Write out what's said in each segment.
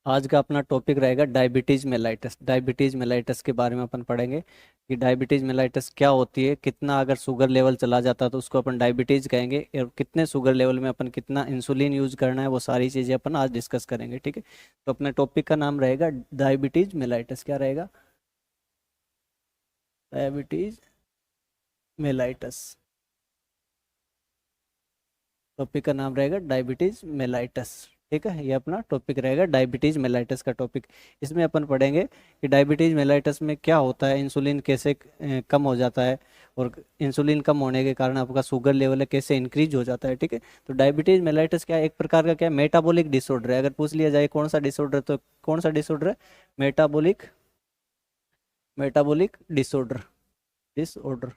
आज का अपना टॉपिक रहेगा डायबिटीज मेलाइटस। डायबिटीज मेलाइटस के बारे में अपन पढ़ेंगे कि डायबिटीज मेलाइटस क्या होती है, कितना अगर शुगर लेवल चला जाता है तो उसको अपन डायबिटीज कहेंगे, और कितने शुगर लेवल में अपन कितना इंसुलिन यूज करना है, वो सारी चीज़ें अपन आज डिस्कस करेंगे। ठीक है, तो अपने टॉपिक का नाम रहेगा डायबिटीज मेलाइटस। क्या रहेगा? Diabetes mellitus. टॉपिक का नाम रहेगा डायबिटीज मेलाइटस। ठीक है, ये अपना टॉपिक रहेगा डायबिटीज मेलाइटस का टॉपिक। इसमें अपन पढ़ेंगे कि डायबिटीज मेलाइटस में क्या होता है, इंसुलिन कैसे कम हो जाता है, और इंसुलिन कम होने के कारण आपका शुगर लेवल है कैसे इंक्रीज हो जाता है। ठीक है, तो डायबिटीज मेलाइटस क्या है? एक प्रकार का क्या मेटाबॉलिक डिसऑर्डर है। अगर पूछ लिया जाए कौन सा डिसऑर्डर, तो कौन सा डिसऑर्डर है? Metabolic metabolic disorder. Disorder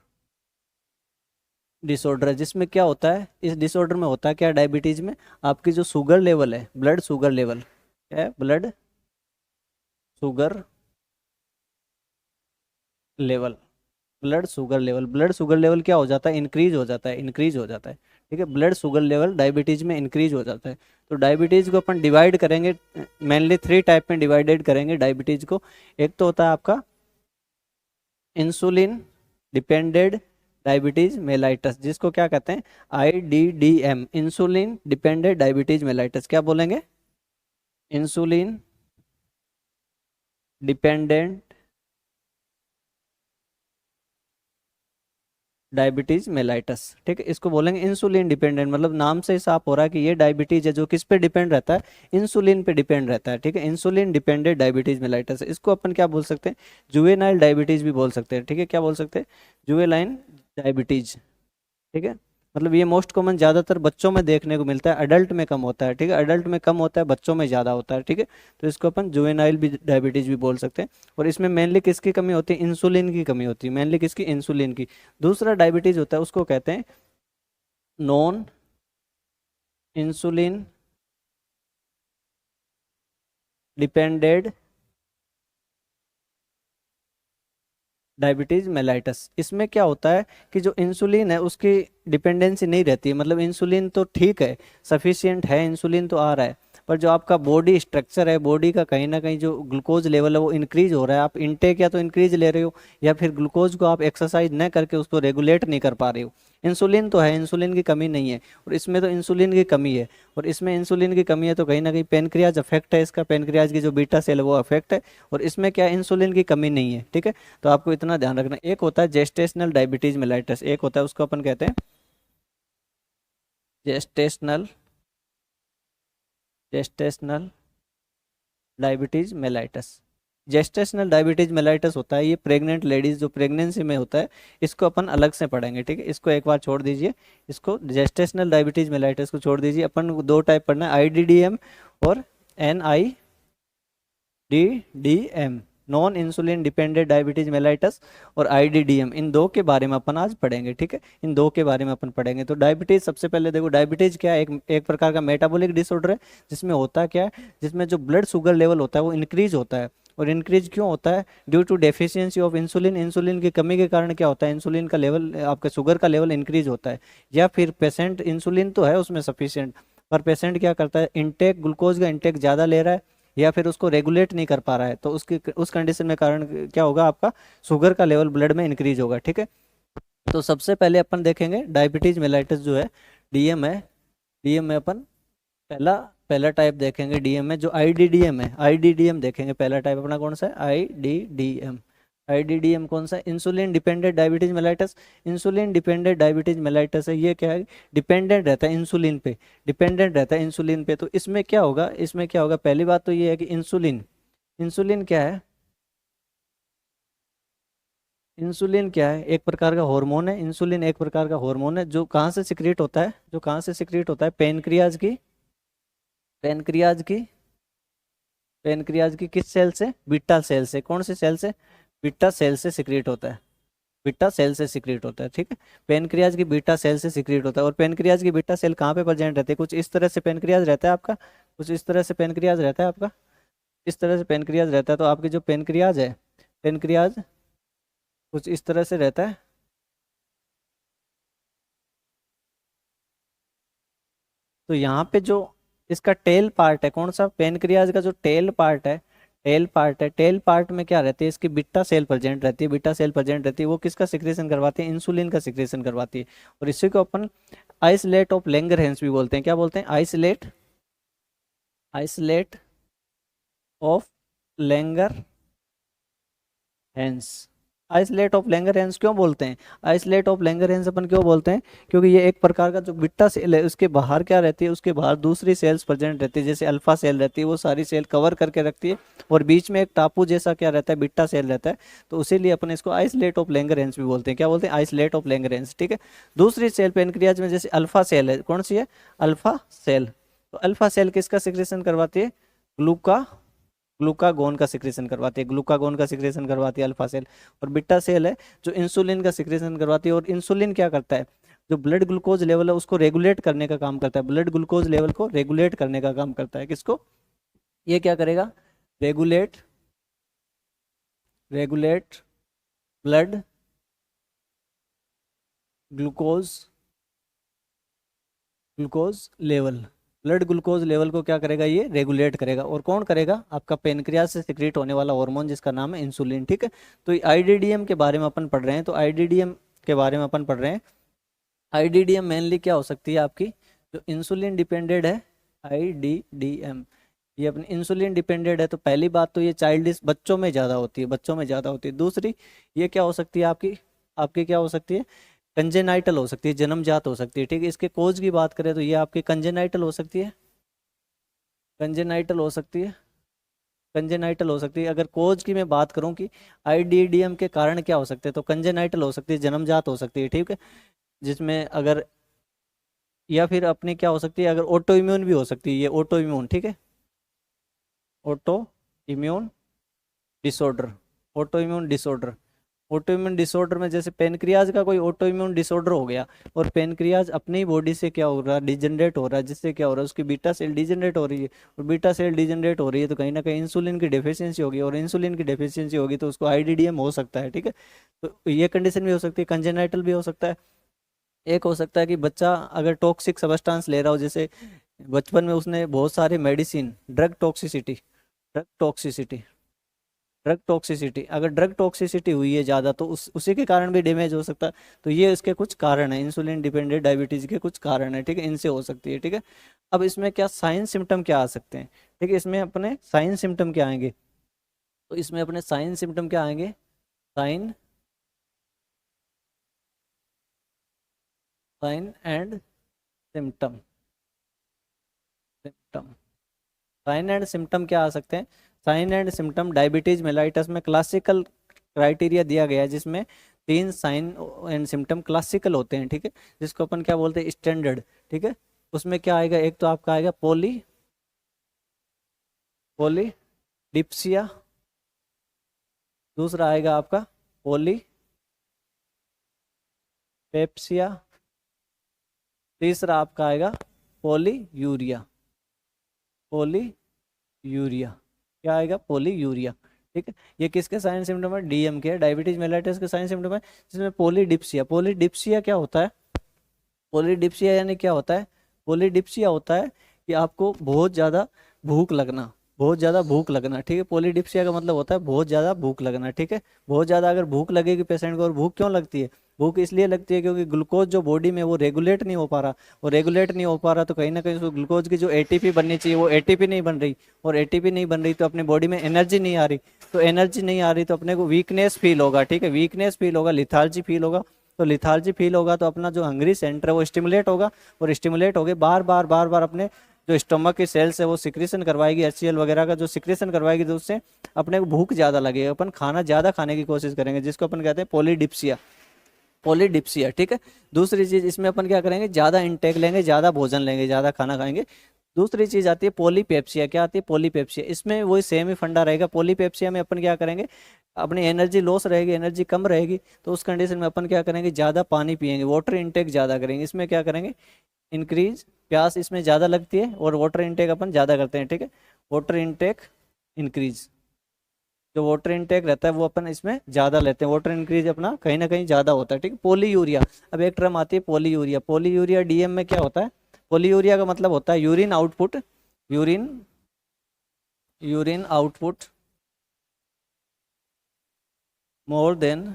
disorder है, जिसमें क्या होता है, इस डिसऑर्डर में होता है क्या डायबिटीज में, आपकी जो शुगर लेवल है, ब्लड शुगर लेवल, क्या है? Blood sugar level. Blood sugar level क्या हो जाता है? इंक्रीज हो जाता है, इंक्रीज हो जाता है। ठीक है, ब्लड शुगर लेवल डायबिटीज में इंक्रीज हो जाता है। तो डायबिटीज को अपन डिवाइड करेंगे, मेनली थ्री टाइप में डिवाइडेड करेंगे डायबिटीज को। एक तो होता है आपका इंसुलिन डिपेंडेंट डायबिटीज मेलाइटस, जिसको क्या कहते हैं? IDDM, insulin dependent diabetes mellitus. क्या बोलेंगे? Insulin dependent diabetes mellitus. ठीक है, इसको बोलेंगे इंसुलिन डिपेंडेंट, मतलब नाम से ही साफ हो रहा है कि ये डायबिटीज है जो किस पे डिपेंड रहता है? इंसुलिन पे डिपेंड रहता है। ठीक है, इंसुलिन डिपेंडेंट डायबिटीज मेलाइटस, इसको अपन क्या बोल सकते हैं? जुवेनाइल डायबिटीज भी बोल सकते हैं। ठीक है, क्या बोल सकते हैं? Juvenile diabetes. ठीक है, मतलब ये मोस्ट कॉमन ज़्यादातर बच्चों में देखने को मिलता है, अडल्ट में कम होता है। ठीक है, अडल्ट में कम होता है, बच्चों में ज़्यादा होता है। ठीक है, तो इसको अपन जुवेनाइल भी डायबिटीज़ भी बोल सकते हैं। और इसमें मेनली किसकी कमी होती है? इंसुलिन की कमी होती है, मेनली किसकी? इंसुलिन की। दूसरा डायबिटीज़ होता है, उसको कहते हैं non insulin depended diabetes mellitus. इसमें क्या होता है कि जो इंसुलिन है उसकी डिपेंडेंसी नहीं रहती है, मतलब इंसुलिन तो ठीक है, सफिशियंट है, इंसुलिन तो आ रहा है, पर जो आपका बॉडी स्ट्रक्चर है, बॉडी का कहीं ना कहीं जो ग्लूकोज लेवल है वो इंक्रीज हो रहा है। आप इनटेक या तो इंक्रीज ले रहे हो, या फिर ग्लूकोज को आप एक्सरसाइज न करके उसको रेगुलेट नहीं कर पा रहे हो। इंसुलिन तो है, इंसुलिन की कमी नहीं है, और इसमें तो इंसुलिन की कमी है। और इसमें इंसुलिन की कमी है तो कहीं ना कहीं पेनक्रियाज अफेक्ट है, इसका पेनक्रियाज की जो बीटा सेल है वो अफेक्ट है। और इसमें क्या इंसुलिन की कमी नहीं है। ठीक है, तो आपको इतना ध्यान रखना। एक होता है जेस्टेशनल डायबिटीज मेलाइटस, एक होता है उसको अपन कहते हैं gestational gestational diabetes mellitus. Gestational diabetes mellitus होता है, ये प्रेग्नेंट लेडीज जो प्रेगनेंसी में होता है, इसको अपन अलग से पढ़ेंगे। ठीक है, इसको एक बार छोड़ दीजिए, इसको जेस्टेशनल डायबिटीज मेलाइटस को छोड़ दीजिए। अपन को दो टाइप पढ़ना है, IDDM और NIDDM, non insulin dependent diabetes mellitus और IDDM, इन दो के बारे में अपन आज पढ़ेंगे। ठीक है, इन दो के बारे में अपन पढ़ेंगे। तो डायबिटीज, सबसे पहले देखो डायबिटीज क्या है? एक प्रकार का मेटाबॉलिक डिसऑर्डर है, जिसमें होता क्या है, जिसमें जो ब्लड शुगर लेवल होता है वो इंक्रीज होता है। और इंक्रीज क्यों होता है? Due to deficiency of insulin, insulin की कमी के कारण क्या होता है? इंसुलिन का लेवल, आपका शुगर का लेवल इंक्रीज होता है। या फिर पेशेंट, इंसुलिन तो है उसमें सफिशिएंट, पर पेशेंट क्या करता है, इंटेक ग्लूकोज का इंटेक ज़्यादा ले रहा है, या फिर उसको रेगुलेट नहीं कर पा रहा है, तो उसकी उस कंडीशन में कारण क्या होगा? आपका शुगर का लेवल ब्लड में इंक्रीज होगा। ठीक है, तो सबसे पहले अपन देखेंगे डायबिटीज मेलाइटिस जो है, डीएम है। डीएम में अपन पहला पहला टाइप देखेंगे, डीएम में जो IDDM है, IDDM देखेंगे। पहला टाइप अपना कौन सा है? IDDM। IDDM कौन सा? Insulin dependent diabetes mellitus. Insulin dependent diabetes mellitus है, ये क्या है? डिपेंडेंट रहता है इंसुलिन पे, डिपेंडेंट रहता है इंसुलिन पे। तो इसमें क्या होगा? इसमें क्या होगा? पहली बात तो ये है कि इंसुलिन, इंसुलिन क्या है? इंसुलिन क्या है? एक प्रकार का हार्मोन है। इंसुलिन एक प्रकार का हार्मोन है जो कहाँ से सिक्रिएट होता है? जो कहाँ से सिक्रिएट होता है? पेनक्रियाज की, पेनक्रियाज की, पेनक्रियाज की किस सेल से? बीटा सेल से। कौन सी सेल से? बीटा सेल से सिक्रिएट होता है, बीटा सेल से सिक्रिएट होता है। ठीक है, पेनक्रियाज की बीटा सेल से सिक्रिएट होता है। और पेनक्रियाज की बीटा सेल कहाँ पे प्रेजेंट रहती है? कुछ इस तरह से पेनक्रियाज रहता है आपका, कुछ इस तरह से पेनक्रियाज रहता है आपका, इस तरह से पेनक्रियाज रहता है। तो आपकी जो पेनक्रियाज है, पेनक्रियाज कुछ इस तरह से रहता है। तो यहाँ पे जो इसका टेल पार्ट है, कौन सा, पेनक्रियाज का जो टेल पार्ट है, टेल पार्ट है, टेल पार्ट में क्या रहती है, इसकी बीटा सेल प्रेजेंट रहती है, बीटा सेल प्रेजेंट रहती है, वो किसका सिक्रेशन करवाती है, इंसुलिन का सिक्रेशन करवाती है। और इसी को अपन आइसलेट ऑफ लैंगरहैंस भी बोलते हैं, क्या बोलते हैं, islet, islet of Langerhans. Islet of Langerhans क्यों बोलते हैं, आइसलेट ऑफ लैंगरहैंस अपन क्यों बोलते हैं, क्योंकि ये एक प्रकार का जो बिट्टा सेल है उसके बाहर क्या रहती है, उसके बाहर दूसरी सेल्स प्रेजेंट रहती है, जैसे अल्फा सेल रहती है, वो सारी सेल कवर करके रखती है, और बीच में एक टापू जैसा क्या रहता है, बिट्टा सेल रहता है, तो उसीलिए अपन इसको आइसलेट ऑफ लैंगरहैंस भी बोलते हैं, क्या बोलते हैं, आइसलेट ऑफ लैंगरहैंस। ठीक है, दूसरी सेल पेनक्रियाज में जैसे अल्फा सेल है, कौन सी है, अल्फा सेल, तो अल्फा सेल किसका सिक्रेशन करवाती है, ग्लूकागोन का सिक्रेशन करवाती है, ग्लूकागोन का सिक्रेशन करवाती है अल्फा सेल। और बीटा सेल है जो इंसुलिन का सिक्रेशन करवाती है, और इंसुलिन क्या करता है, जो ब्लड ग्लूकोज लेवल है उसको रेगुलेट करने का काम करता है, ब्लड ग्लूकोज लेवल को रेगुलेट करने का काम करता है, किसको, ये क्या करेगा, regulate, regulate blood glucose, glucose level, blood glucose level को क्या करेगा, ये रेगुलेट करेगा, और कौन करेगा, आपका पेनक्रियाज से सिक्रेट होने वाला हार्मोन जिसका नाम है इंसुलिन। ठीक है, तो आईडीडीएम के बारे में अपन पढ़ रहे हैं, तो आईडीडीएम के बारे में अपन पढ़ रहे हैं। आईडीडीएम मेनली क्या हो सकती है आपकी, जो इंसुलिन डिपेंडेड है, आईडीडीएम ये अपनी इंसुलिन डिपेंडेड है, तो पहली बात तो ये चाइल्डिश बच्चों में ज़्यादा होती है, बच्चों में ज़्यादा होती है। दूसरी ये क्या हो सकती है आपकी, आपकी क्या हो सकती है, कंजेनाइटल हो सकती है, जन्मजात हो सकती है। ठीक है, इसके कोज की बात करें तो ये आपकी कंजेनाइटल हो सकती है, कंजेनाइटल हो सकती है, कंजेनाइटल हो सकती है। अगर कोज की मैं बात करूं कि आईडीडीएम के कारण क्या हो सकते हैं, तो कंजेनाइटल हो सकती है, जन्मजात हो सकती है। ठीक है, जिसमें अगर, या फिर अपनी क्या हो सकती है, अगर ऑटो इम्यून भी हो सकती है, ये ऑटो इम्यून, ठीक है, auto immune disorder, auto immune disorder, auto immune disorder में जैसे पेनक्रियाज का कोई ऑटो इम्यून डिसऑर्डर हो गया, और पेनक्रियाज अपनी बॉडी से क्या हो रहा है, डिजनरेट हो रहा है, जिससे क्या हो रहा है, उसकी बीटा सेल डिजनरेट हो रही है, और बीटा सेल डिजनरेट हो रही है तो कहीं ना कहीं इंसुलिन की डेफिशिएंसी होगी, और इंसुलिन की डेफिशिएंसी होगी तो उसको आईडीडीएम हो सकता है। ठीक है, तो ये कंडीशन भी हो सकती है, कंजेनाइटल भी हो सकता है। एक हो सकता है कि बच्चा अगर टॉक्सिक सब्सटेंस ले रहा हो, जैसे बचपन में उसने बहुत सारी medicine, drug toxicity, drug toxicity, drug toxicity, अगर ड्रग टॉक्सिसिटी हुई है ज़्यादा तो उसी के कारण भी डैमेज हो सकता है। तो ये इसके कुछ कारण है, इंसुलिन डिपेंडेंट डायबिटीज़ के कुछ कारण है। ठीक है, इनसे हो सकती है। ठीक है, अब इसमें क्या साइन सिम्टम क्या आ सकते हैं, ठीक है, इसमें अपने साइन सिम्टम क्या आएंगे, तो इसमें अपने साइन सिम्टम क्या आएंगे, sign, sign and symptom, symptom, sign and symptom क्या आ सकते हैं, sign and symptom diabetes mellitus में क्लासिकल क्राइटेरिया दिया गया है, जिसमें 3 साइन एंड सिम्टम क्लासिकल होते हैं। ठीक है, जिसको अपन क्या बोलते हैं, स्टैंडर्ड। ठीक है, उसमें क्या आएगा, एक तो आपका आएगा पॉलीडिप्सिया, दूसरा आएगा आपका पॉलीपेप्सिया, तीसरा आपका आएगा पॉलीयूरिया, पॉलीयूरिया, क्या आएगा, पॉलीयूरिया। ठीक है, ये किसके साइन सिम्टम है, डीएम के, डायबिटीज मेलाइटिस के साइन सिम्टम है, जिसमें पॉलीडिप्सिया, पॉलीडिप्सिया क्या होता है, पॉलीडिप्सिया यानी क्या होता है, पॉलीडिप्सिया होता है कि आपको बहुत ज़्यादा भूख लगना, बहुत ज़्यादा भूख लगना। ठीक है, पॉलीडिप्सिया का मतलब होता है बहुत ज़्यादा भूख लगना। ठीक है, बहुत ज़्यादा अगर भूख लगेगी पेशेंट को, और भूख क्यों लगती है, भूख इसलिए लगती है क्योंकि ग्लूकोज जो बॉडी में वो रेगुलेट नहीं हो पा रहा, और रेगुलेट नहीं हो पा रहा तो कहीं ना कहीं उसको ग्लूकोज की जो एटीपी बननी चाहिए वो एटीपी नहीं बन रही, और एटीपी नहीं बन रही तो अपने बॉडी में एनर्जी नहीं आ रही, तो एनर्जी नहीं आ रही तो अपने को वीकनेस फील होगा। ठीक है, वीकनेस फील होगा, लिथार्जी फील होगा, तो लिथार्जी फील होगा तो अपना जो हंग्री सेंटर है वो स्टिमुलेट होगा, और स्टिमुलेट होके बार बार बार बार अपने जो स्टमक की सेल्स है वो सिक्रेशन करवाएगी, एचसीएल वगैरह का जो सिक्रेशन करवाएगी, तो उससे अपने को भूख ज़्यादा लगेगी, अपन खाना ज़्यादा खाने की कोशिश करेंगे, जिसको अपन कहते हैं पॉलीडिप्सिया, पॉलीडिप्सिया। ठीक है, दूसरी चीज़ इसमें अपन क्या करेंगे, ज़्यादा इंटेक लेंगे, ज़्यादा भोजन लेंगे, ज़्यादा खाना खाएंगे। दूसरी चीज़ आती है पॉलीपेप्सिया, क्या आती है, पॉलीपेप्सिया, इसमें वही सेम ही फंडा रहेगा। पॉलीपेप्सिया में अपन क्या करेंगे, अपनी एनर्जी लॉस रहेगी, एनर्जी कम रहेगी, तो उस कंडीशन में अपन क्या करेंगे, ज़्यादा पानी पिएंगे, वाटर इंटेक ज़्यादा करेंगे। इसमें क्या करेंगे, इंक्रीज, प्यास इसमें ज़्यादा लगती है, और वाटर इंटेक अपन ज़्यादा करते हैं। ठीक है, वाटर इंटेक इंक्रीज, जो वाटर इंटेक रहता है वो अपन इसमें ज़्यादा लेते हैं, वाटर इंक्रीज अपना कहीं ना कहीं ज़्यादा होता है। ठीक है, पॉलीयूरिया, अब एक टर्म आती है पॉलीयूरिया, पॉलीयूरिया डीएम में क्या होता है, पॉलीयूरिया का मतलब होता है urine output urine urine output more than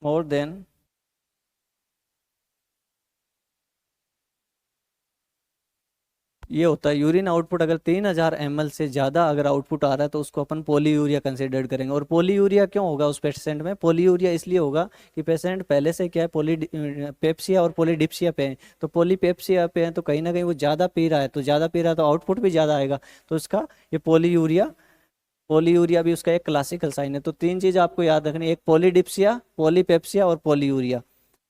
more than ये होता है यूरिन आउटपुट अगर 3000 ml से ज़्यादा अगर आउटपुट आ रहा है तो उसको अपन पोलीयूरिया कंसिडर करेंगे। और पोलीयूरिया क्यों होगा उस पेशेंट में? पोलीयूरिया इसलिए होगा कि पेशेंट पहले से क्या है, पेप्सिया और पोलीडिप्सिया पे है। तो पोलीपेप्सिया पे है तो कहीं ना कहीं वो ज़्यादा पी रहा है, तो ज़्यादा पी रहा है तो आउटपुट भी ज़्यादा आएगा, तो इसका ये पोलीयूरिया पोलीयूरिया भी उसका एक क्लासिकल साइन है। तो तीन चीज़ आपको याद रखनी है, एक पोलीडिप्सिया, पोलीपेप्सिया और पोलीयूरिया।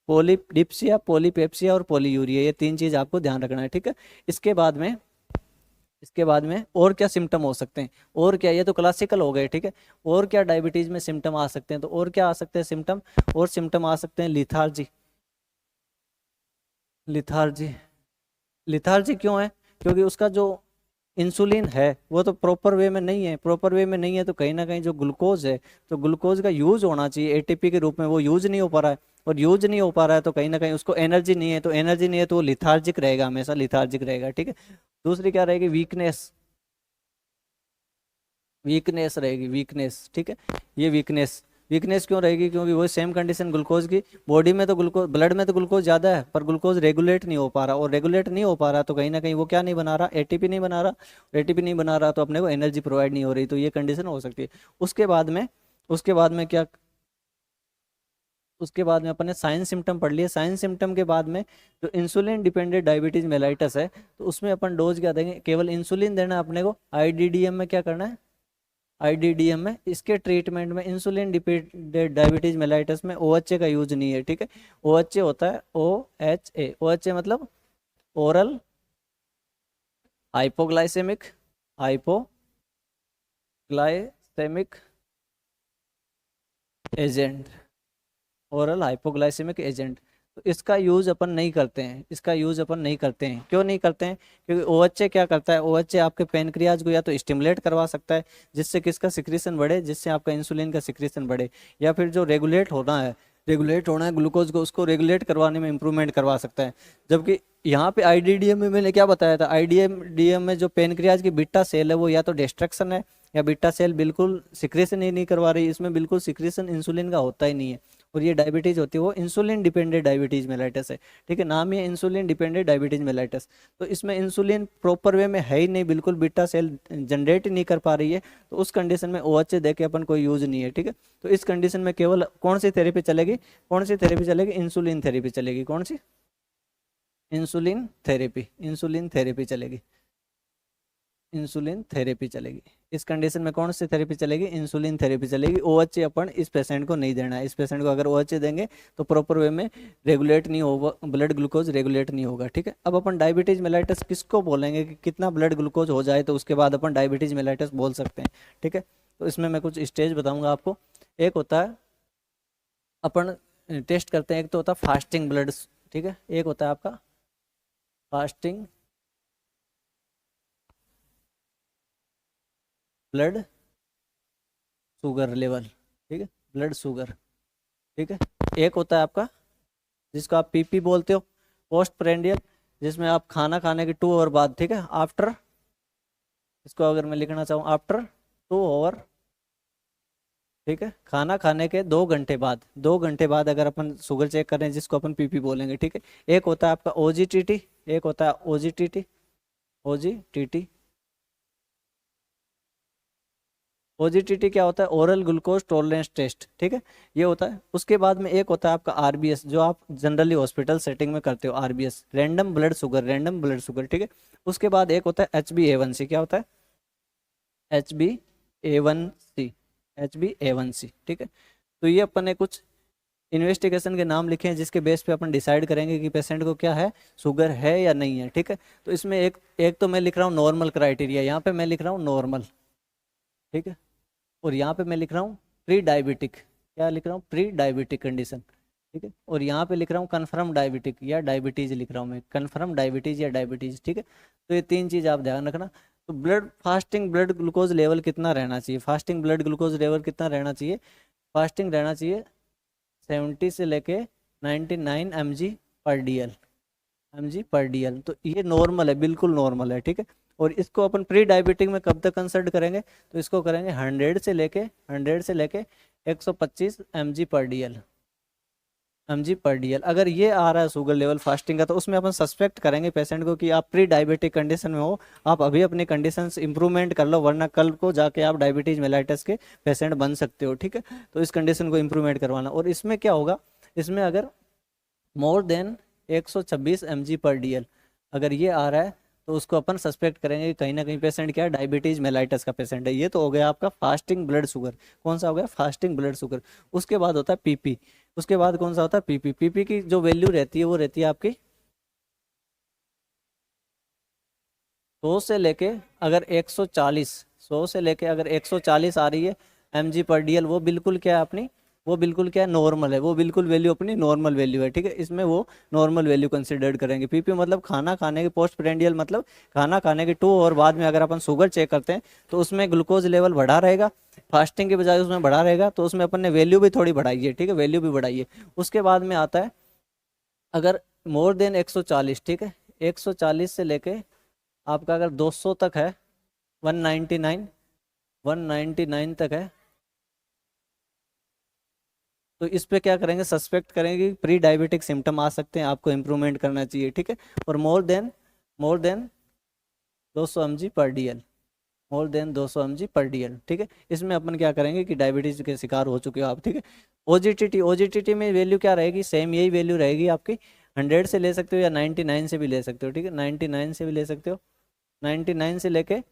पोलीडिप्सिया, पोलीपेप्सिया और पोलीयूरिया, ये तीन चीज़ आपको ध्यान रखना है, ठीक है। इसके बाद में और क्या सिम्टम हो सकते हैं? और क्या, ये तो क्लासिकल हो गए, ठीक है। और क्या डायबिटीज में सिम्टम आ सकते हैं? तो और क्या आ सकते हैं सिम्टम? और सिम्टम आ सकते हैं लिथार्जी। लिथार्जी लिथार्जी क्यों है? क्योंकि उसका जो इंसुलिन है वो तो प्रॉपर वे में नहीं है। प्रॉपर वे में नहीं है तो कहीं ना कहीं जो ग्लूकोज है, तो ग्लूकोज का यूज होना चाहिए एटीपी के रूप में, वो यूज नहीं हो पा रहा है। और यूज नहीं हो पा रहा है तो कहीं ना कहीं उसको एनर्जी नहीं है, तो एनर्जी नहीं है तो वो लिथार्जिक रहेगा, हमेशा लिथार्जिक रहेगा, ठीक है। दूसरी क्या रहेगी? वीकनेस। वीकनेस रहेगी, वीकनेस, ठीक है। ये वीकनेस वीकनेस क्यों रहेगी? क्योंकि वही सेम कंडीशन ग्लूकोज की, बॉडी में तो ग्लूकोज, ब्लड में तो ग्लूकोज ज़्यादा है पर ग्लूकोज रेगुलेट नहीं हो पा रहा, और रेगुलेट नहीं हो पा रहा तो कहीं ना कहीं वो क्या नहीं बना रहा? एटीपी नहीं बना रहा। एटीपी नहीं बना रहा तो अपने को एनर्जी प्रोवाइड नहीं हो रही, तो ये कंडीशन हो सकती है। उसके बाद में क्या? उसके बाद में अपन ने साइन सिम्टम पढ़ लिए। साइन सिम्टम के बाद में जो इंसुलिन डिपेंडेंट डायबिटीज मेलाइटस है, तो उसमें अपन डोज क्या देंगे? केवल इंसुलिन देना है अपने को। आईडीडीएम में क्या करना है? आईडीडीएम में इसके ट्रीटमेंट में इंसुलिन डिपेंडेंट डायबिटीज मेलाइटस में ओएचए का यूज नहीं है, ठीक है। ओएचए होता है ओएचए। ओएचए मतलब oral hypoglycemic hypoglycemic agent. Oral hypoglycemic agent. तो इसका यूज अपन नहीं करते हैं, इसका यूज अपन नहीं करते हैं। क्यों नहीं करते हैं? क्योंकि ओएचए क्या करता है? ओएचए आपके पेनक्रियाज को या तो स्टिमुलेट करवा सकता है जिससे किसका सिक्रीशन बढ़े, जिससे आपका इंसुलिन का सिक्रीशन बढ़े, या फिर जो रेगुलेट होना है ग्लूकोज को, उसको रेगुलेट करवाने में इंप्रूवमेंट करवा सकता है। जबकि यहाँ पे आईडीडीएम में मैंने क्या बताया था? आईडीडीएम में जो पेनक्रियाज की बीटा सेल है वो या तो डिस्ट्रक्शन है, या बीटा सेल बिल्कुल सिक्रेशन ही नहीं करवा रही, इसमें बिल्कुल सिक्रेशन इंसुलिन का होता ही नहीं है। और ये डायबिटीज होती है वो इंसुलिन डिपेंडेंट डायबिटीज मेलाइटस है, ठीक है। नाम ये इंसुलिन डिपेंडेंट डायबिटीज मेलाइटस। तो इसमें इंसुलिन प्रॉपर वे में है ही नहीं, बिल्कुल बीटा सेल जनरेट ही नहीं कर पा रही है, तो उस कंडीशन में ओएचए दे के अपन कोई यूज नहीं है, ठीक है। तो इस कंडीशन में केवल कौन सी थेरेपी चलेगी? इंसुलिन थेरेपी चलेगी। कौन सी? इंसुलिन थेरेपी चलेगी। इंसुलिन थेरेपी चलेगी। इस कंडीशन में कौन सी थेरेपी चलेगी? इंसुलिन थेरेपी चलेगी। ओएचए अपन इस पेशेंट को नहीं देना है। इस पेशेंट को अगर ओएचए देंगे तो प्रॉपर वे में रेगुलेट नहीं होगा, ब्लड ग्लूकोज रेगुलेट नहीं होगा, ठीक है। अब अपन डायबिटीज मेलाइटस किसको बोलेंगे कि कितना ब्लड ग्लूकोज हो जाए तो उसके बाद अपन डायबिटीज मेलाइटस बोल सकते हैं, ठीक है। तो इसमें मैं कुछ स्टेज बताऊंगा आपको। एक होता है अपन टेस्ट करते हैं, एक तो होता है फास्टिंग ब्लड, ठीक है। एक होता है आपका फास्टिंग ब्लड शुगर लेवल, ठीक है, ब्लड शुगर, ठीक है। एक होता है आपका जिसको आप पीपी बोलते हो, पोस्ट प्रेंडियल, जिसमें आप खाना खाने के 2 आवर बाद, ठीक है, आफ्टर, इसको अगर मैं लिखना चाहूँ आफ्टर 2 आवर, ठीक है, खाना खाने के 2 घंटे बाद, 2 घंटे बाद अगर अपन शुगर चेक करें जिसको अपन पीपी बोलेंगे, ठीक है। एक होता है आपका ओजीटीटी, एक होता है ओजीटीटी, ओजीटीटी। ओजीटीटी क्या होता है? ओरल ग्लूकोज टॉलरेंस टेस्ट, ठीक है, ये होता है। उसके बाद में एक होता है आपका आरबीएस, जो आप जनरली हॉस्पिटल सेटिंग में करते हो, आरबीएस, रैंडम ब्लड शुगर, ठीक है। उसके बाद एक होता है HbA1c। क्या होता है? HbA1c, HbA1c, ठीक है। तो ये अपन ने कुछ इन्वेस्टिगेशन के नाम लिखे हैं जिसके बेस पे अपन डिसाइड करेंगे कि पेशेंट को क्या है, शुगर है या नहीं है, ठीक है। तो इसमें एक एक तो मैं लिख रहा हूँ नॉर्मल क्राइटेरिया, यहाँ पे मैं लिख रहा हूँ नॉर्मल, ठीक है। और यहाँ पे मैं लिख रहा हूँ प्री डायबिटिक, क्या लिख रहा हूँ? प्री डायबिटिक कंडीशन, ठीक है। और यहाँ पे लिख रहा हूँ कन्फर्म डायबिटिक या डायबिटीज लिख रहा हूँ मैं, कन्फर्म डायबिटीज या डायबिटीज, ठीक है। तो ये तीन चीज़ आप ध्यान रखना। तो फास्टिंग ब्लड ग्लूकोज लेवल कितना रहना चाहिए? फास्टिंग ब्लड ग्लूकोज लेवल कितना रहना चाहिए? फास्टिंग रहना चाहिए 70 से लेके 99 mg/dl, mg/dl। तो ये नॉर्मल है, बिल्कुल नॉर्मल है, ठीक है। और इसको अपन प्री डायबिटिक में कब तक कंसिडर करेंगे, तो इसको करेंगे 100 से लेके 125 mg/dl, mg/dl। अगर ये आ रहा है शुगर लेवल फास्टिंग का, तो उसमें अपन सस्पेक्ट करेंगे पेशेंट को कि आप प्री डायबिटिक कंडीशन में हो, आप अभी अपनी कंडीशन इंप्रूवमेंट कर लो, वरना कल को जाके आप डायबिटीज मेलाइटस के पेशेंट बन सकते हो, ठीक है। तो इस कंडीशन को इंप्रूवमेंट करवाना। और इसमें क्या होगा, इसमें अगर मोर देन 126 mg/dl अगर ये आ रहा है, तो उसको अपन सस्पेक्ट करेंगे कि कहीं ना कहीं पेशेंट क्या है, डायबिटीज मेलाइटस का पेशेंट है। ये तो हो गया आपका फास्टिंग ब्लड शुगर। कौन सा हो गया, फास्टिंग ब्लड शुगर। उसके बाद होता है पीपी। उसके बाद कौन सा होता है, पीपी। पीपी की जो वैल्यू रहती है वो रहती है आपकी 100 से लेके अगर 140, 100 से लेके अगर 140 आ रही है mg/dl, वो बिल्कुल क्या है अपनी, वो बिल्कुल क्या है, नॉर्मल है। वो बिल्कुल वैल्यू अपनी नॉर्मल वैल्यू है, ठीक है। इसमें वो नॉर्मल वैल्यू कंसिडर्ड करेंगे। पीपी मतलब खाना खाने के पोस्ट प्रेंडियल, मतलब खाना खाने के 2 आवर बाद में अगर अपन शुगर चेक करते हैं, तो उसमें ग्लूकोज लेवल बढ़ा रहेगा, फास्टिंग के बजाय उसमें बढ़ा रहेगा। तो उसमें अपन ने वैल्यू भी थोड़ी बढ़ाई है, ठीक है, वैल्यू भी बढ़ाई है। उसके बाद में आता है अगर मोर देन 140, ठीक है, 140 से लेके आपका अगर 200 तक है, 199, 199 तक है, तो इस पे क्या करेंगे, सस्पेक्ट करेंगे कि प्री डायबिटिक सिम्टम आ सकते हैं, आपको इंप्रूवमेंट करना चाहिए, ठीक है। और more than 200 mg/dl, more than 200 mg/dl, ठीक है। इसमें अपन क्या करेंगे कि डायबिटीज के शिकार हो चुके हो आप, ठीक है। ओजीटीटी में वैल्यू क्या रहेगी, सेम यही वैल्यू रहेगी आपकी। 100 से ले सकते हो या 99 से भी ले सकते हो, ठीक है, 99 से भी ले सकते हो। 99 से लेके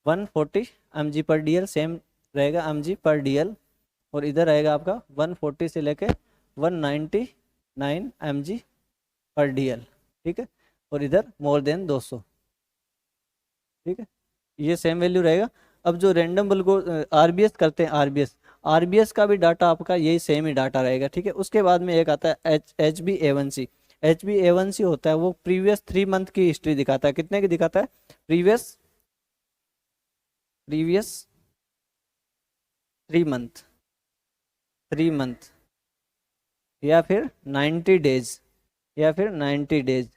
140 mg/dl सेम रहेगा, mg/dl। और इधर रहेगा आपका 140 से लेके 199 mg/dl, ठीक है। और इधर मोर देन 200, ठीक है, ये सेम वैल्यू रहेगा। अब जो रैंडम ग्लूकोज आरबीएस करते हैं, आरबीएस, आरबीएस का भी डाटा आपका यही सेम ही डाटा रहेगा, ठीक है। उसके बाद में एक आता है HbA1c। HbA1c होता है वो प्रीवियस 3 मंथ की हिस्ट्री दिखाता है। कितने की दिखाता है, प्रीवियस प्रीवियस 3 मंथ, 3 मंथ, या फिर 90 डेज, या फिर 90 डेज।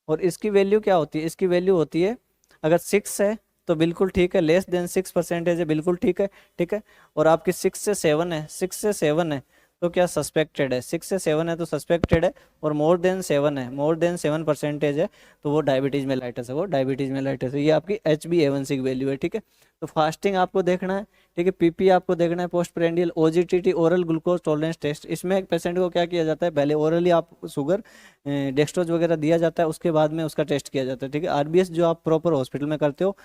और इसकी वैल्यू क्या होती है, इसकी वैल्यू होती है अगर 6 है तो बिल्कुल ठीक है, लेस देन 6% है बिल्कुल ठीक है, ठीक है। और आपकी 6 से 7 है, 6 से 7 है तो क्या सस्पेक्टेड है, 6 से 7 है तो सस्पेक्टेड है। और मोर देन 7 है, मोर देन 7% है, तो वो डायबिटीज मेलाइटस है, वो डायबिटीज मेलाइटस है। ये आपकी HbA1c की वैल्यू है, ठीक है। तो फास्टिंग आपको देखना है, ठीक है, पीपी आपको देखना है, post prandial, OGTT oral glucose tolerance test. इसमें एक पेशेंट को क्या किया जाता है, पहले ओरली आप शुगर डेक्सट्रोज वगैरह दिया जाता है, उसके बाद में उसका टेस्ट किया जाता है, ठीक है। आरबीएस जो आप प्रॉपर हॉस्पिटल में करते हो,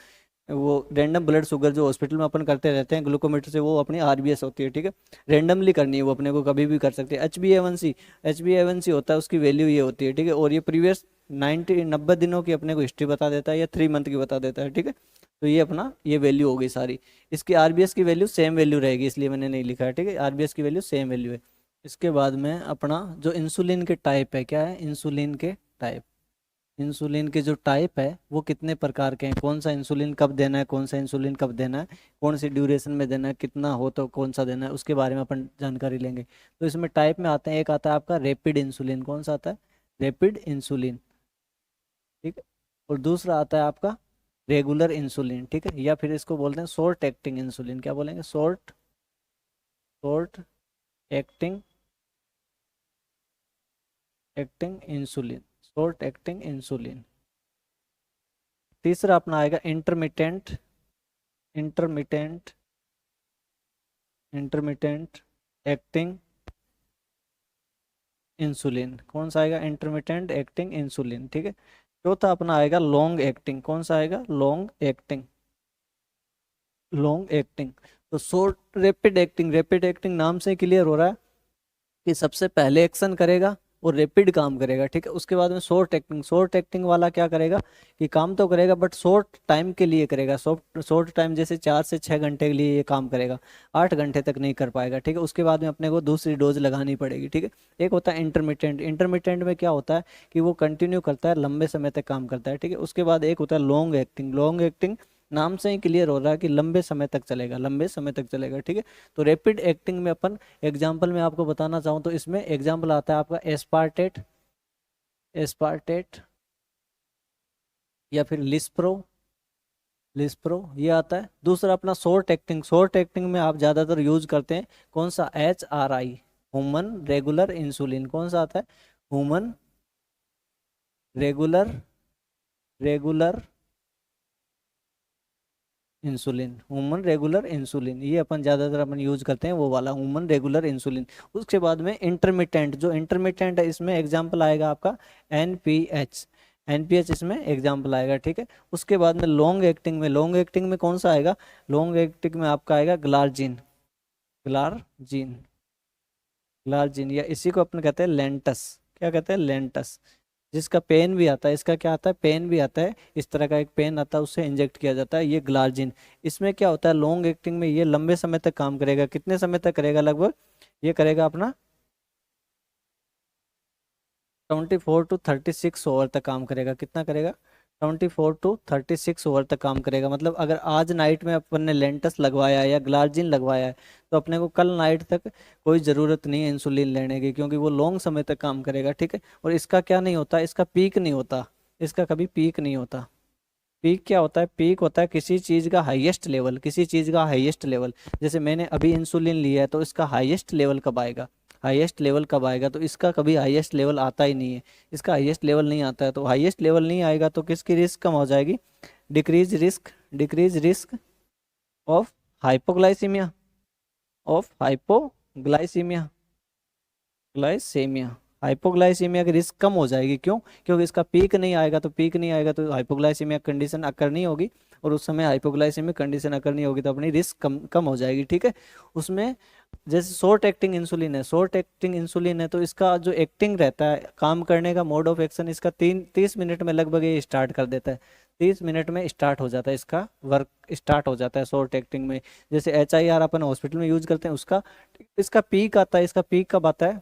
वो रैंडम ब्लड शुगर जो हॉस्पिटल में अपन करते रहते हैं ग्लूकोमीटर से, वो अपनी आरबीएस होती है, ठीक है। रैंडमली करनी है वो, अपने को कभी भी कर सकते हैं। एचबी ए वन सी होता है, उसकी वैल्यू ये होती है, ठीक है। और ये प्रीवियस 90 दिनों की अपने को हिस्ट्री बता देता है, या 3 मंथ की बता देता है, ठीक है। तो ये अपना ये वैल्यू हो गई सारी। इसकी आरबीएस की वैल्यू सेम वैल्यू रहेगी, इसलिए मैंने नहीं लिखा है, ठीक है, आरबीएस की वैल्यू सेम वैल्यू है। इसके बाद में अपना जो इंसुलिन के टाइप है, क्या है, इंसुलिन के टाइप। इंसुलिन के जो टाइप है वो कितने प्रकार के हैं, कौन सा इंसुलिन कब देना है, कौन सा इंसुलिन कब देना है, कौन सी ड्यूरेशन में देना है, कितना हो तो कौन सा देना है, उसके बारे में अपन जानकारी लेंगे। तो इसमें टाइप में आते हैं, एक आता है आपका रैपिड इंसुलिन। कौन सा आता है, रैपिड इंसुलिन, ठीक है। और दूसरा आता है आपका रेगुलर इंसुलिन, ठीक है, या फिर इसको बोलते हैं शॉर्ट एक्टिंग इंसुलिन। क्या बोलेंगे, short short acting acting insulin, short acting insulin. तीसरा अपना आएगा intermittent intermittent intermittent acting insulin. कौन सा आएगा, इंटरमिटेंट एक्टिंग इंसुलिन, ठीक है। चौथा अपना आएगा लॉन्ग एक्टिंग। कौन सा आएगा, लॉन्ग एक्टिंग, लॉन्ग एक्टिंग। तो शॉर्ट रैपिड एक्टिंग नाम से क्लियर हो रहा है कि सबसे पहले एक्शन करेगा और रैपिड काम करेगा, ठीक है। उसके बाद में शॉर्ट एक्टिंग वाला क्या करेगा कि काम तो करेगा बट शॉर्ट टाइम के लिए करेगा, शॉर्ट टाइम, जैसे 4 से 6 घंटे के लिए ये काम करेगा, 8 घंटे तक नहीं कर पाएगा, ठीक है। उसके बाद में अपने को दूसरी डोज लगानी पड़ेगी, ठीक है। एक होता है इंटरमिटेंट में क्या होता है कि वो कंटिन्यू करता है, लंबे समय तक काम करता है, ठीक है। उसके बाद एक होता है लॉन्ग एक्टिंग नाम से ही क्लियर हो रहा है कि लंबे समय तक चलेगा, लंबे समय तक चलेगा, ठीक है। तो रैपिड एक्टिंग में अपन एग्जाम्पल में आपको बताना चाहूँ तो इसमें एग्जाम्पल आता है आपका एस्पार्टेट एस्पार्टेट या फिर लिस्प्रो, लिस्प्रो ये आता है। दूसरा अपना शॉर्ट एक्टिंग, शॉर्ट एक्टिंग में आप ज़्यादातर यूज करते हैं कौन सा, HRI, ह्यूमन रेगुलर इंसुलिन। कौन सा आता है, human regular, regular insulin, human regular insulin, ये अपन ज़्यादातर अपन यूज करते हैं वो वाला ह्यूमन रेगुलर इंसुलिन। उसके बाद में इंटरमिटेंट, जो इंटरमिटेंट है इसमें एग्जांपल आएगा आपका NPH, NPH इसमें एग्जांपल आएगा, ठीक है। उसके बाद में लॉन्ग एक्टिंग में, लॉन्ग एक्टिंग में कौन सा आएगा, लॉन्ग एक्टिंग में आपका आएगा ग्लार्जिन, ग्लार्जिन, ग्लार्जिन, या इसी को अपन कहते हैं लेंटस, क्या कहते हैं, लेंटस। जिसका पेन भी आता है, इसका क्या आता है, पेन भी आता है, इस तरह का एक पेन आता है, उससे इंजेक्ट किया जाता है, ये ग्लार्जिन। इसमें क्या होता है, लॉन्ग एक्टिंग में ये लंबे समय तक काम करेगा। कितने समय तक करेगा, लगभग ये करेगा अपना 24 to 36 ओवर तक काम करेगा। कितना करेगा, 24 to 36 ओवर तक काम करेगा। मतलब अगर आज नाइट में अपन ने लेंटस लगवाया है या ग्लार्जिन लगवाया है तो अपने को कल नाइट तक कोई ज़रूरत नहीं है इंसुलिन लेने की, क्योंकि वो लॉन्ग समय तक काम करेगा, ठीक है। और इसका क्या नहीं होता, इसका पीक नहीं होता, इसका कभी पीक नहीं होता। पीक क्या होता है, पीक होता है किसी चीज़ का हाईएस्ट लेवल, किसी चीज़ का हाईएस्ट लेवल। जैसे मैंने अभी इंसुलिन लिया है तो इसका हाईएस्ट लेवल कब आएगा, हाईएस्ट लेवल कब आएगा, तो इसका कभी हाईएस्ट लेवल आता ही नहीं है, इसका हाईएस्ट लेवल नहीं आता है। तो हाईएस्ट लेवल नहीं आएगा तो किसकी रिस्क कम हो जाएगी, decrease risk, decrease risk of hypoglycemia, of hypoglycemia, glycemia, hypoglycemia की रिस्क कम हो जाएगी। क्यों, क्योंकि इसका पीक नहीं आएगा, तो पीक नहीं आएगा तो हाइपोग्लाइसीमिया कंडीशन अकर नहीं होगी, और उस समय हाइपोग्लाइसीमिया कंडीशन अकर नहीं होगी तो अपनी रिस्क कम कम हो जाएगी, ठीक है। उसमें जैसे शॉर्ट एक्टिंग इंसुलिन है, शॉर्ट एक्टिंग इंसुलिन है तो इसका जो एक्टिंग रहता है, काम करने का मोड ऑफ एक्शन इसका 30 मिनट में लगभग ये स्टार्ट कर देता है, 30 मिनट में स्टार्ट हो जाता है, इसका वर्क स्टार्ट हो जाता है शॉर्ट एक्टिंग में। जैसे HIR अपन हॉस्पिटल में यूज करते हैं उसका, इसका पीक आता है, इसका पीक कब आता है,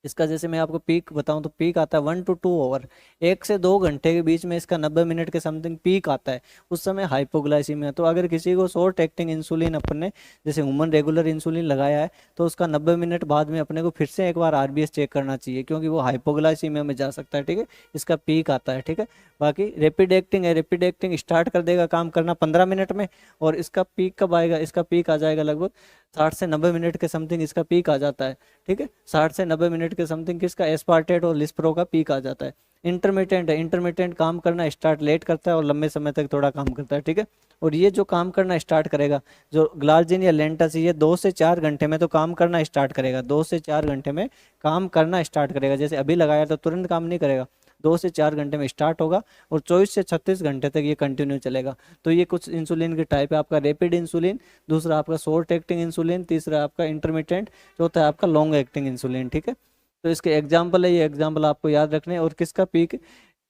इसका जैसे मैं आपको पीक बताऊं तो पीक आता है 1 to 2 ओवर, 1 से 2 घंटे के बीच में इसका 90 मिनट के समथिंग पीक आता है, उस समय हाइपोग्लाइसीमिया। तो अगर किसी को शॉर्ट एक्टिंग इंसुलिन अपन ने जैसे ह्यूमन रेगुलर इंसुलिन लगाया है तो उसका 90 मिनट बाद में अपने को फिर से एक बार RBS चेक करना चाहिए, क्योंकि वो हाइपोग्लाइसीमिया में जा सकता है, ठीक है। इसका पीक आता है, ठीक है। बाकी रैपिड एक्टिंग है, रैपिड एक्टिंग स्टार्ट कर देगा काम करना 15 मिनट में, और इसका पीक कब आएगा, इसका पीक आ जाएगा लगभग 60 से 90 मिनट के समथिंग इसका पीक आ जाता है, ठीक है। 60 से 90 मिनट के समथिंग किसका, एस्पार्टेट और लिस्प्रो का पीक आ जाता है। इंटरमिटेंट है, इंटरमिटेंट काम करना स्टार्ट लेट करता है और लंबे समय तक थोड़ा काम करता है, ठीक है। और ये जो काम करना स्टार्ट करेगा, जो ग्लार्जिन या लेंटस, ये 2 से 4 घंटे में तो काम करना स्टार्ट करेगा, 2 से 4 घंटे में काम करना स्टार्ट करेगा। जैसे अभी लगाया तो तुरंत काम नहीं करेगा, 2 से 4 घंटे में स्टार्ट होगा और 24 से 36 घंटे तक ये कंटिन्यू चलेगा। तो ये कुछ इंसुलिन के टाइप है, आपका रैपिड इंसुलिन, दूसरा आपका शॉर्ट एक्टिंग इंसुलिन, तीसरा आपका इंटरमिटेंट, चौथा है आपका लॉन्ग एक्टिंग इंसुलिन, ठीक है। तो इसके एग्जाम्पल है, ये एग्जाम्पल आपको याद रखने। और किसका पीक,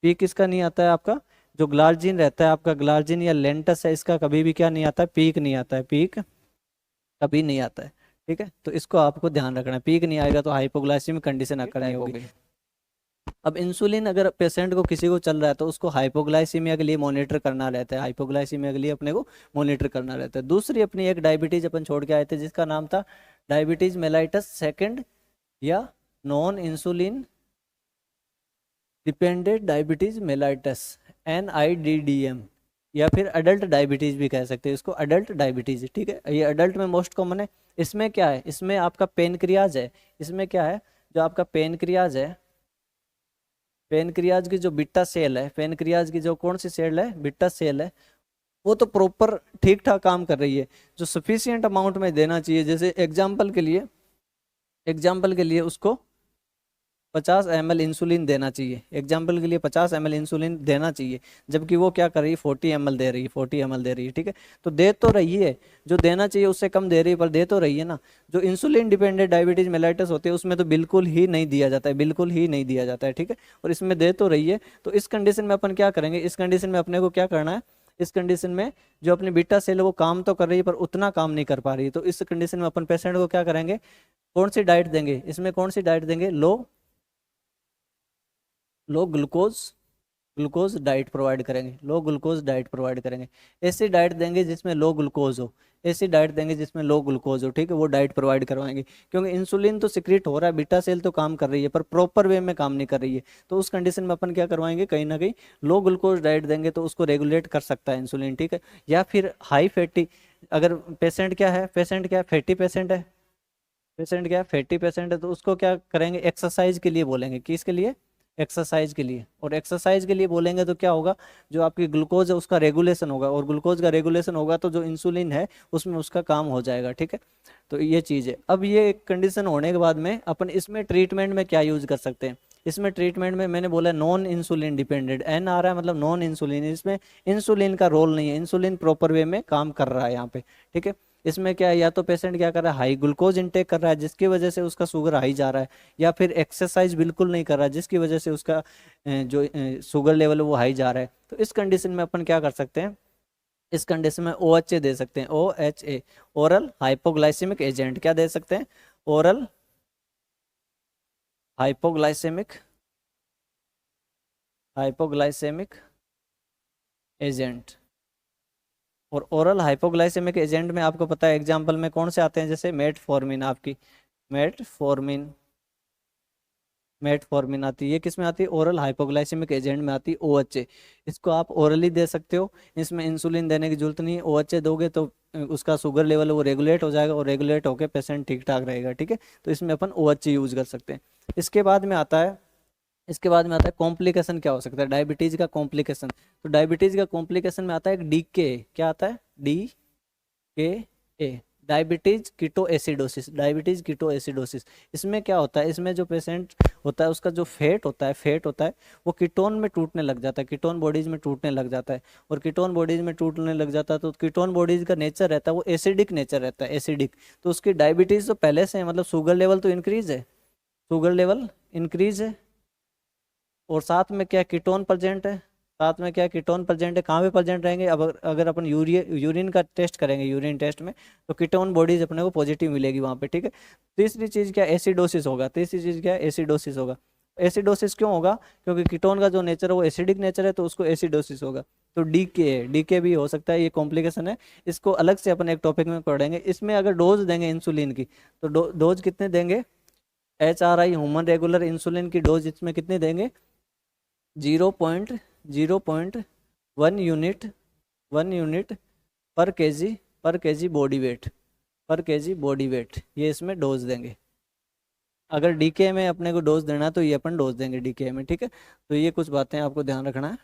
पीक इसका नहीं आता है, आपका जो ग्लार्जिन रहता है, आपका ग्लार्जिन या लेंटस है, इसका कभी भी क्या नहीं आता है, पीक नहीं आता है, पीक कभी नहीं आता है, ठीक है। तो इसको आपको ध्यान रखना है, पीक नहीं आएगा तो हाइपोग्लाइसीमिक कंडीशन अकर नहीं होगी। अब इंसुलिन अगर पेशेंट को किसी को चल रहा है तो उसको हाइपोग्लाइसीमिया के लिए मॉनिटर करना रहता है, हाइपोग्लाइसीमिया के लिए अपने को मॉनिटर करना रहता है। दूसरी अपनी एक डायबिटीज अपन छोड़ के आए थे जिसका नाम था डायबिटीज मेलाइटस सेकंड, या non insulin dependent diabetes mellitus, NIDDM, या फिर अडल्ट डायबिटीज भी कह सकते हैं इसको, अडल्ट डायबिटीज, ठीक है। ये अडल्ट में मोस्ट कॉमन है। इसमें क्या है, इसमें आपका पेनक्रियाज है, इसमें क्या है, जो आपका पेनक्रियाज है, पेनक्रियाज की जो बीटा सेल है, पेनक्रियाज की जो कौन सी सेल है, बीटा सेल है, वो तो प्रॉपर ठीक ठाक काम कर रही है, जो सफिशियंट अमाउंट में देना चाहिए। जैसे एग्जाम्पल के लिए, एग्जाम्पल के लिए उसको 50 ml इंसुलिन देना चाहिए, एग्जाम्पल के लिए 50 ml इंसुलिन देना चाहिए, जबकि वो क्या कर रही है, 40 ml दे रही है, 40 ml दे रही है, ठीक है। तो दे तो रही है, जो देना चाहिए उससे कम दे रही है, पर दे तो रही है ना। जो इंसुलिन डिपेंडेंट डायबिटीज मेलाइटस होती है उसमें तो बिल्कुल ही नहीं दिया जाता है, बिल्कुल ही नहीं दिया जाता है, ठीक है। और इसमें दे तो रही है, तो इस कंडीशन में अपन क्या करेंगे, इस कंडीशन में अपने को क्या करना है, इस कंडीशन में जो अपनी बीटा सेल है वो काम तो कर रही है पर उतना काम नहीं कर पा रही, तो इस कंडीशन में अपन पेशेंट को क्या करेंगे, कौन सी डाइट देंगे, इसमें कौन सी डाइट देंगे, लो ग्लूकोज ग्लूकोज डाइट प्रोवाइड करेंगे, लो ग्लूकोज डाइट प्रोवाइड करेंगे। ऐसी डाइट देंगे जिसमें लो ग्लूकोज हो, ऐसी डाइट देंगे जिसमें लो ग्लूकोज हो, ठीक है, वो डाइट प्रोवाइड करवाएंगे। क्योंकि इंसुलिन तो सिक्रीट हो रहा है, बीटा सेल तो काम कर रही है, पर प्रॉपर वे में काम नहीं कर रही है। तो उस कंडीशन में अपन क्या करवाएंगे, कहीं ना कहीं लो ग्लूकोज डाइट देंगे तो उसको रेगुलेट कर सकता है इंसुलिन, ठीक है। या फिर हाई फैटी, अगर पेशेंट क्या है, पेशेंट क्या है, फैटी पेशेंट है, पेशेंट क्या है, फैटी पेशेंट है, तो उसको क्या करेंगे, एक्सरसाइज के लिए बोलेंगे। किसके लिए, एक्सरसाइज के लिए। और एक्सरसाइज के लिए बोलेंगे तो क्या होगा, जो आपकी ग्लूकोज है उसका रेगुलेशन होगा, और ग्लूकोज का रेगुलेशन होगा तो जो इंसुलिन है उसमें उसका काम हो जाएगा, ठीक है। तो ये चीज़ है। अब ये कंडीशन होने के बाद में अपन इसमें ट्रीटमेंट में क्या यूज कर सकते हैं, इसमें ट्रीटमेंट में मैंने बोला नॉन इंसुलिन डिपेंडेंट, एन आ रहा है मतलब नॉन इंसुलिन, इसमें इंसुलिन का रोल नहीं है, इंसुलिन प्रॉपर वे में काम कर रहा है यहाँ पे, ठीक है। इसमें क्या है, या तो पेशेंट क्या कर रहा है, हाई ग्लूकोज इंटेक कर रहा है जिसकी वजह से उसका शुगर हाई जा रहा है, या फिर एक्सरसाइज बिल्कुल नहीं कर रहा है जिसकी वजह से उसका जो शुगर लेवल है वो हाई जा रहा है। तो इस कंडीशन में अपन क्या कर सकते हैं, इस कंडीशन में OHA दे सकते हैं, OHA, ओरल हाइपोग्लाइसेमिक एजेंट। क्या दे सकते हैं, ओरल हाइपोग्लाइसेमिक, हाइपोग्लाइसेमिक एजेंट। और ओरल हाइपोग्लाइसेमिक एजेंट में आपको पता है एग्जांपल में कौन से आते हैं, जैसे मेटफॉर्मिन, आपकी मेटफॉर्मिन, मेटफॉर्मिन आती है, ये किस में आती है, ओरल हाइपोग्लाइसेमिक एजेंट में आती है, OHA। इसको आप ओरली दे सकते हो, इसमें इंसुलिन देने की जरूरत नहीं है। OHA दोगे तो उसका शुगर लेवल वो रेगुलेट हो जाएगा, और रेगुलेट होकर पेशेंट ठीक ठाक रहेगा, ठीक है। तो इसमें अपन OHA यूज कर सकते हैं। इसके बाद में आता है, इसके बाद में आता है कॉम्प्लिकेशन क्या हो सकता है, डायबिटीज का कॉम्प्लिकेशन। तो डायबिटीज का कॉम्प्लिकेशन में आता है एक DK, क्या आता है, DKA, diabetes keto acidosis, diabetes keto acidosis. इसमें क्या होता है, इसमें जो पेशेंट होता है उसका जो फैट होता है, फैट होता है वो कीटोन में टूटने लग जाता है, कीटोन बॉडीज में टूटने लग जाता है। और कीटोन बॉडीज में टूटने लग जाता है तो कीटोन बॉडीज का नेचर रहता है वो एसिडिक नेचर रहता है, एसिडिक। तो उसकी डायबिटीज तो पहले से है, मतलब शुगर लेवल तो इंक्रीज है, शुगर लेवल इंक्रीज है, और साथ में क्या कीटोन प्रेजेंट है, साथ में क्या कीटोन प्रेजेंट है, कहाँ पे प्रेजेंट रहेंगे। अब अगर अपन यूरिन का टेस्ट करेंगे, यूरिन टेस्ट में तो कीटोन बॉडीज अपने को पॉजिटिव मिलेगी वहाँ पे, ठीक है। तीसरी चीज़ क्या, एसिडोसिस होगा, तीसरी चीज़ क्या है, एसिडोसिस होगा। एसिडोसिस क्यों होगा, क्योंकि कीटोन का जो नेचर है वो एसिडिक नेचर है, तो उसको एसिडोसिस होगा। तो DK भी हो सकता है, ये कॉम्प्लिकेशन है, इसको अलग से अपन एक टॉपिक में पढ़ेंगे। इसमें अगर डोज देंगे इंसुलिन की तो डोज कितने देंगे, HRI ह्यूमन रेगुलर इंसुलिन की डोज इसमें कितनी देंगे, 0.1 यूनिट, 1 यूनिट पर केजी बॉडी वेट, पर केजी बॉडी वेट, ये इसमें डोज देंगे। अगर DK में अपने को डोज देना है तो ये अपन डोज देंगे DK में, ठीक है। तो ये कुछ बातें आपको ध्यान रखना है।